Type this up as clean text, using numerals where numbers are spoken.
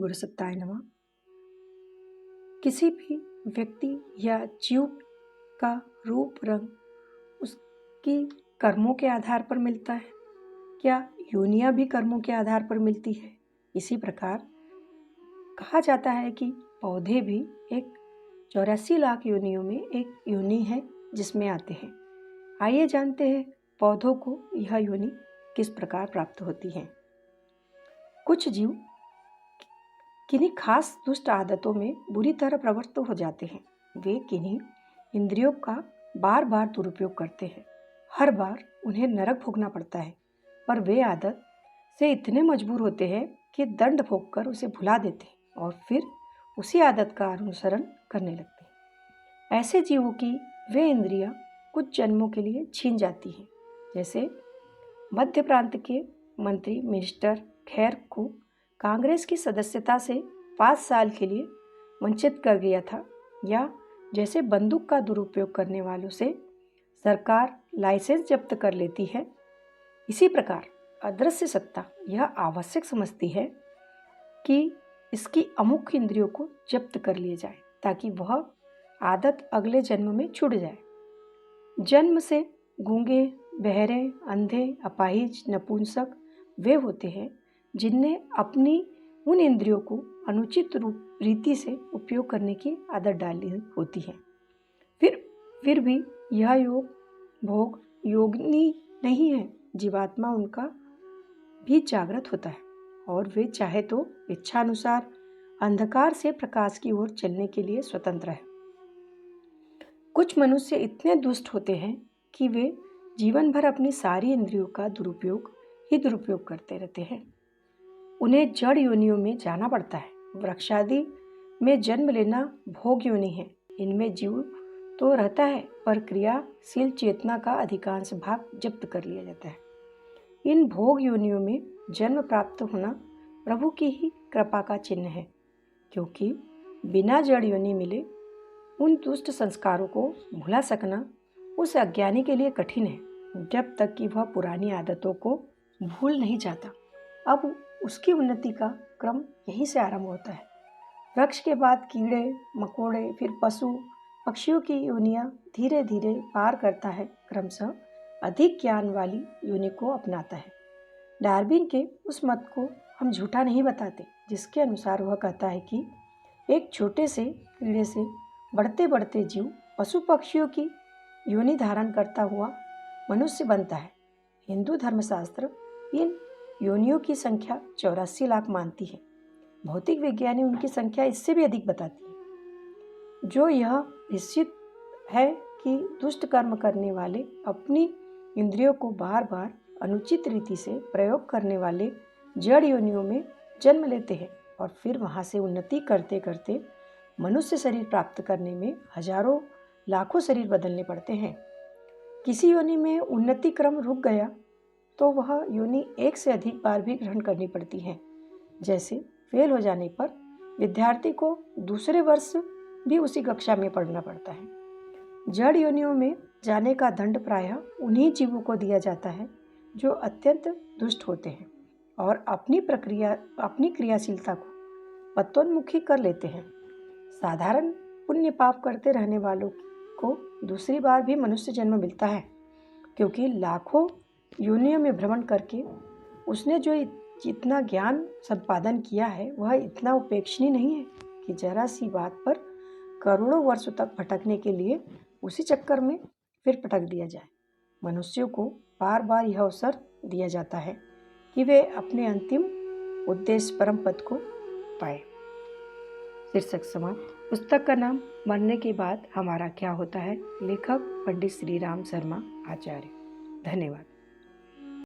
गुरुसत्ताय नमः। किसी भी व्यक्ति या जीव का रूप रंग उसकी कर्मों के आधार पर मिलता है। क्या योनियां भी कर्मों के आधार पर मिलती है? इसी प्रकार कहा जाता है कि पौधे भी एक 84 लाख योनियों में एक योनि है जिसमें आते हैं। आइए जानते हैं पौधों को यह योनि किस प्रकार प्राप्त होती है। कुछ जीव किन्हीं खास दुष्ट आदतों में बुरी तरह प्रवृत्त हो जाते हैं। वे किन्हीं इंद्रियों का बार बार दुरुपयोग करते हैं। हर बार उन्हें नरक भोगना पड़ता है, पर वे आदत से इतने मजबूर होते हैं कि दंड भोगकर उसे भुला देते हैं और फिर उसी आदत का अनुसरण करने लगते हैं। ऐसे जीवों की वे इंद्रियां कुछ जन्मों के लिए छीन जाती हैं। जैसे मध्य प्रांत के मंत्री मिस्टर खैर को कांग्रेस की सदस्यता से 5 साल के लिए वंचित कर दिया था, या जैसे बंदूक का दुरुपयोग करने वालों से सरकार लाइसेंस जब्त कर लेती है, इसी प्रकार अदृश्य सत्ता यह आवश्यक समझती है कि इसकी अमुक इंद्रियों को जब्त कर लिया जाए ताकि वह आदत अगले जन्म में छूट जाए। जन्म से गूंगे, बहरे, अंधे, अपाहिज, नपुंसक वे होते हैं जिनने अपनी उन इंद्रियों को अनुचित रीति से उपयोग करने की आदत डाली होती है। फिर भी यह योग भोग योगिनी नहीं है। जीवात्मा उनका भी जागृत होता है और वे चाहे तो इच्छानुसार अंधकार से प्रकाश की ओर चलने के लिए स्वतंत्र है। कुछ मनुष्य इतने दुष्ट होते हैं कि वे जीवन भर अपनी सारी इंद्रियों का दुरुपयोग करते रहते हैं। उन्हें जड़ योनियों में जाना पड़ता है। वृक्षादि में जन्म लेना भोग योनि है। इनमें जीव तो रहता है पर क्रियाशील चेतना का अधिकांश भाग जब्त कर लिया जाता है। इन भोग योनियों में जन्म प्राप्त होना प्रभु की ही कृपा का चिन्ह है, क्योंकि बिना जड़ योनि मिले उन दुष्ट संस्कारों को भुला सकना उस अज्ञानी के लिए कठिन है, जब तक कि वह पुरानी आदतों को भूल नहीं जाता। अब उसकी उन्नति का क्रम यहीं से आरंभ होता है। वृक्ष के बाद कीड़े मकोड़े, फिर पशु पक्षियों की योनियां धीरे धीरे पार करता है, क्रमशः अधिक ज्ञान वाली योनि को अपनाता है। डार्विन के उस मत को हम झूठा नहीं बताते, जिसके अनुसार वह कहता है कि एक छोटे से कीड़े से बढ़ते बढ़ते जीव पशु पक्षियों की योनि धारण करता हुआ मनुष्य बनता है। हिंदू धर्मशास्त्र इन योनियों की संख्या 84 लाख मानती है। भौतिक विज्ञानी उनकी संख्या इससे भी अधिक बताती है। जो यह निश्चित है कि दुष्ट कर्म करने वाले अपनी इंद्रियों को बार बार अनुचित रीति से प्रयोग करने वाले जड़ योनियों में जन्म लेते हैं और फिर वहां से उन्नति करते करते मनुष्य शरीर प्राप्त करने में हजारों लाखों शरीर बदलने पड़ते हैं। किसी योनि में उन्नति क्रम रुक गया तो वह योनि एक से अधिक बार भी ग्रहण करनी पड़ती है। जैसे फेल हो जाने पर विद्यार्थी को दूसरे वर्ष भी उसी कक्षा में पढ़ना पड़ता है। जड़ योनियों में जाने का दंड प्रायः उन्हीं जीवों को दिया जाता है जो अत्यंत दुष्ट होते हैं और अपनी क्रियाशीलता को पतोन्मुखी कर लेते हैं। साधारण पुण्य पाप करते रहने वालों को दूसरी बार भी मनुष्य जन्म मिलता है, क्योंकि लाखों योनियों में भ्रमण करके उसने जो जितना ज्ञान संपादन किया है वह इतना उपेक्षणीय नहीं है कि जरा सी बात पर करोड़ों वर्षों तक भटकने के लिए उसी चक्कर में फिर पटक दिया जाए। मनुष्यों को बार बार यह अवसर दिया जाता है कि वे अपने अंतिम उद्देश्य परम पद को पाए। शीर्षक समाप्त। पुस्तक का नाम मरने के बाद हमारा क्या होता है। लेखक पंडित श्री राम शर्मा आचार्य। धन्यवाद।